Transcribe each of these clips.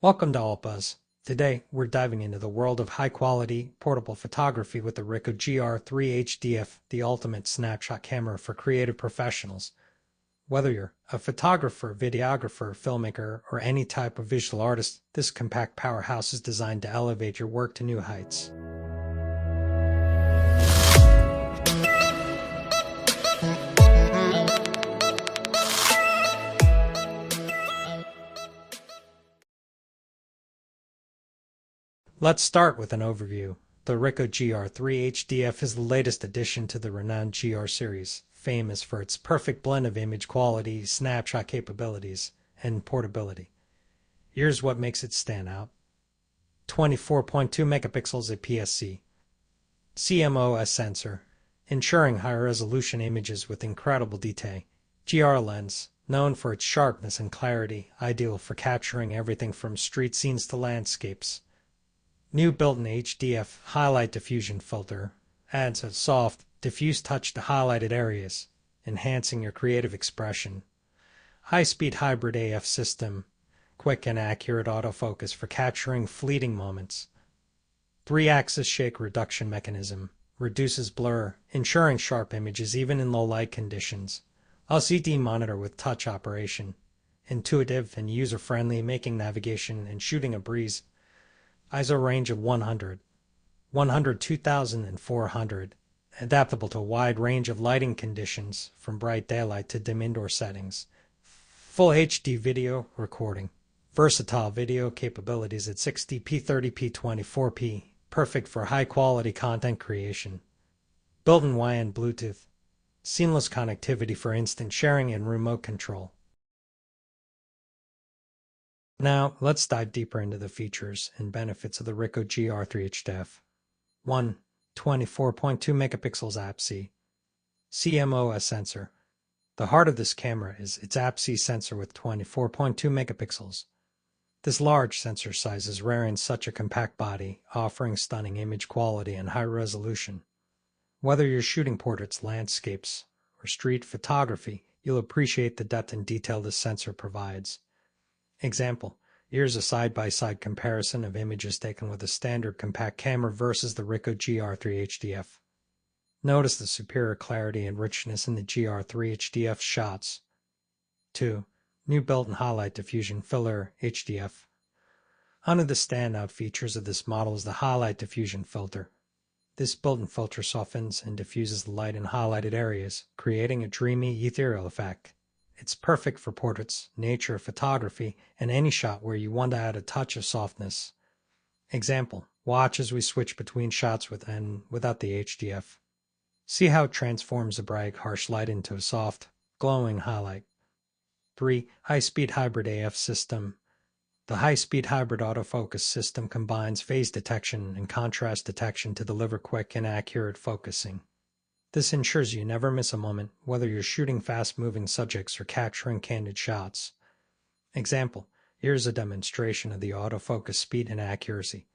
Welcome to AllBuzz. Today, we're diving into the world of high-quality, portable photography with the Ricoh GR III HDF, the ultimate snapshot camera for creative professionals. Whether you're a photographer, videographer, filmmaker, or any type of visual artist, this compact powerhouse is designed to elevate your work to new heights. Let's start with an overview. The Ricoh GR III HDF is the latest addition to the renowned GR series, famous for its perfect blend of image quality, snapshot capabilities, and portability. Here's what makes it stand out. 24.2 megapixels APS-C CMOS sensor, ensuring high-resolution images with incredible detail. GR lens, known for its sharpness and clarity, ideal for capturing everything from street scenes to landscapes. New built-in HDF Highlight Diffusion Filter adds a soft, diffused touch to highlighted areas, enhancing your creative expression. High-speed hybrid AF system, quick and accurate autofocus for capturing fleeting moments. 3-axis shake reduction mechanism, reduces blur, ensuring sharp images even in low-light conditions. LCD monitor with touch operation, intuitive and user-friendly, making navigation and shooting a breeze. ISO range of 100, 100, 400, adaptable to a wide range of lighting conditions, from bright daylight to dim indoor settings. Full HD video recording, versatile video capabilities at 60p, 30p, 24p, perfect for high-quality content creation. Built-in WAN Bluetooth, seamless connectivity for instant sharing and remote control. Now, let's dive deeper into the features and benefits of the Ricoh GR III HDF. 1. 24.2 megapixels APS-C CMOS sensor. The heart of this camera is its APS-C sensor with 24.2 megapixels. This large sensor size is rare in such a compact body, offering stunning image quality and high resolution. Whether you're shooting portraits, landscapes, or street photography, you'll appreciate the depth and detail this sensor provides. Example, here's a side-by-side comparison of images taken with a standard compact camera versus the Ricoh GR III HDF. Notice the superior clarity and richness in the GR III HDF shots. 2. New built-in Highlight Diffusion Filter HDF. One of the standout features of this model is the Highlight Diffusion Filter. This built-in filter softens and diffuses the light in highlighted areas, creating a dreamy, ethereal effect. It's perfect for portraits, nature, photography, and any shot where you want to add a touch of softness. Example, watch as we switch between shots with and without the HDF. See how it transforms a bright, harsh light into a soft, glowing highlight. 3. High-speed hybrid AF system. The high-speed hybrid autofocus system combines phase detection and contrast detection to deliver quick and accurate focusing. This ensures you never miss a moment, whether you're shooting fast-moving subjects or capturing candid shots. Example, here's a demonstration of the autofocus speed and accuracy.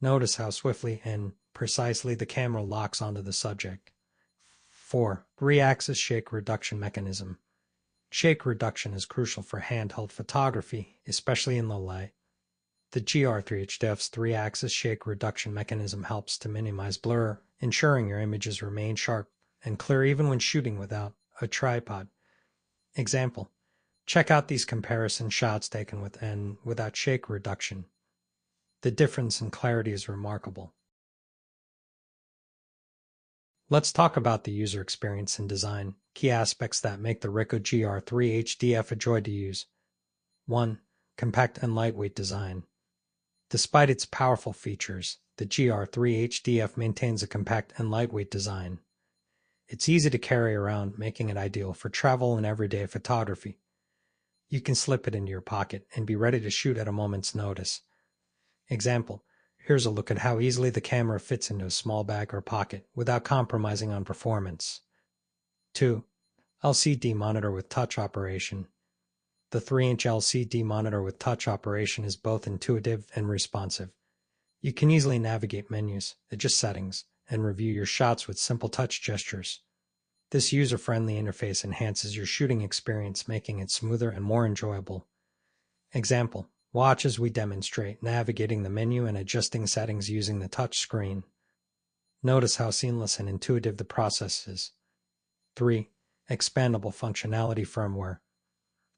Notice how swiftly and precisely the camera locks onto the subject. 4. 3-axis shake reduction mechanism. Shake reduction is crucial for handheld photography, especially in low light. The GR III HDF's 3-axis shake reduction mechanism helps to minimize blur, ensuring your images remain sharp and clear even when shooting without a tripod. Example, check out these comparison shots taken with and without shake reduction. The difference in clarity is remarkable. Let's talk about the user experience and design, key aspects that make the Ricoh GR III HDF a joy to use. 1. Compact and lightweight design. Despite its powerful features, the GR III HDF maintains a compact and lightweight design. It's easy to carry around, making it ideal for travel and everyday photography. You can slip it into your pocket and be ready to shoot at a moment's notice. Example, here's a look at how easily the camera fits into a small bag or pocket without compromising on performance. 2. LCD monitor with touch operation. The 3-inch LCD monitor with touch operation is both intuitive and responsive. You can easily navigate menus, adjust settings, and review your shots with simple touch gestures. This user-friendly interface enhances your shooting experience, making it smoother and more enjoyable. Example, Watch as we demonstrate navigating the menu and adjusting settings using the touch screen. Notice how seamless and intuitive the process is. 3. Expandable functionality firmware.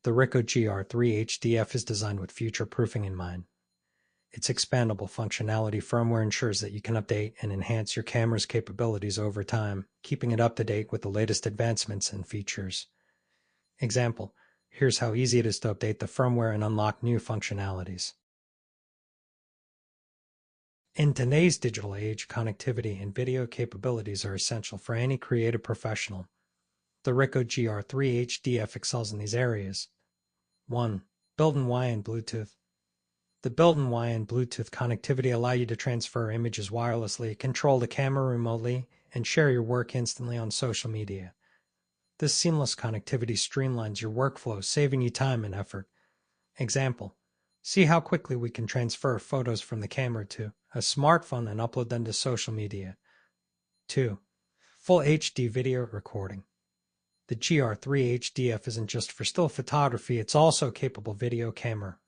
The Ricoh GR III HDF is designed with future-proofing in mind. Its expandable functionality firmware ensures that you can update and enhance your camera's capabilities over time, keeping it up to date with the latest advancements and features. Example: here's how easy it is to update the firmware and unlock new functionalities. In today's digital age, connectivity and video capabilities are essential for any creative professional. The Ricoh GR III HDF excels in these areas. 1. Built-in Wi-Fi and Bluetooth. The built-in Wi-Fi and Bluetooth connectivity allow you to transfer images wirelessly, control the camera remotely, and share your work instantly on social media. This seamless connectivity streamlines your workflow, saving you time and effort. Example: see how quickly we can transfer photos from the camera to a smartphone and upload them to social media. 2. Full HD video recording. The GR III HDF isn't just for still photography, it's also capable video camera.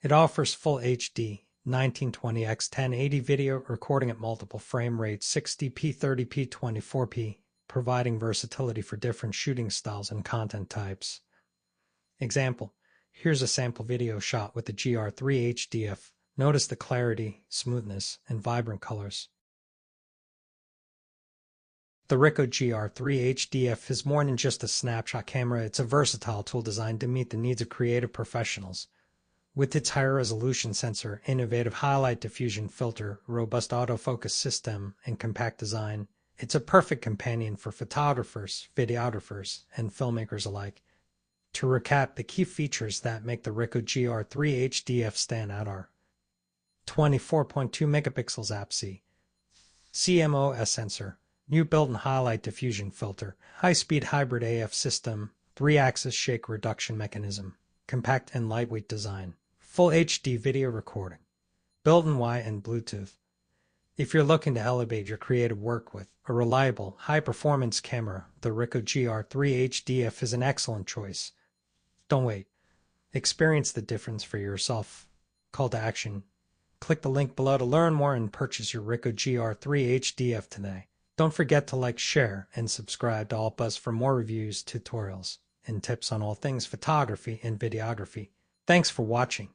It offers full HD 1920x1080 video recording at multiple frame rates, 60p, 30p, 24p, providing versatility for different shooting styles and content types. Example: here's a sample video shot with the GR III HDF. Notice the clarity, smoothness, and vibrant colors. The Ricoh GR III HDF is more than just a snapshot camera, it's a versatile tool designed to meet the needs of creative professionals. With its high-resolution sensor, innovative Highlight Diffusion Filter, robust autofocus system, and compact design, it's a perfect companion for photographers, videographers, and filmmakers alike. To recap, the key features that make the Ricoh GR III HDF stand out are 24.2 megapixels APS-C CMOS Sensor, new built-in Highlight Diffusion Filter, high-speed hybrid AF system, 3-axis shake reduction mechanism, compact and lightweight design, full HD video recording, built-in Wi-Fi and Bluetooth. If you're looking to elevate your creative work with a reliable, high-performance camera, the Ricoh GR III HDF is an excellent choice. Don't wait. Experience the difference for yourself. Call to action: click the link below to learn more and purchase your Ricoh GR III HDF today. Don't forget to like, share, and subscribe to help us for more reviews, tutorials, and tips on all things photography and videography. Thanks for watching.